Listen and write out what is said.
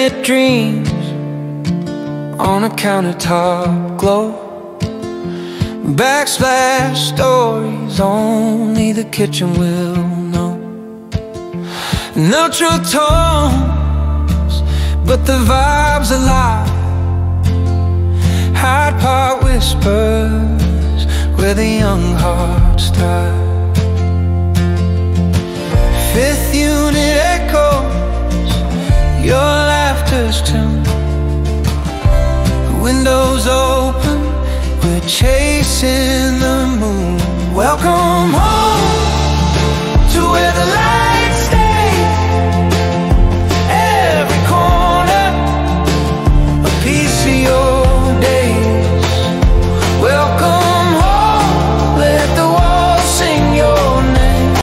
lit dreams on a countertop glow. Backsplash stories only the kitchen will know. Neutral tones, but the vibe's alive. Hyde Park whispers where the young hearts thrive. Fifth unit echoes your laughter's tune. Windows open, we're chasing the moon. Welcome home.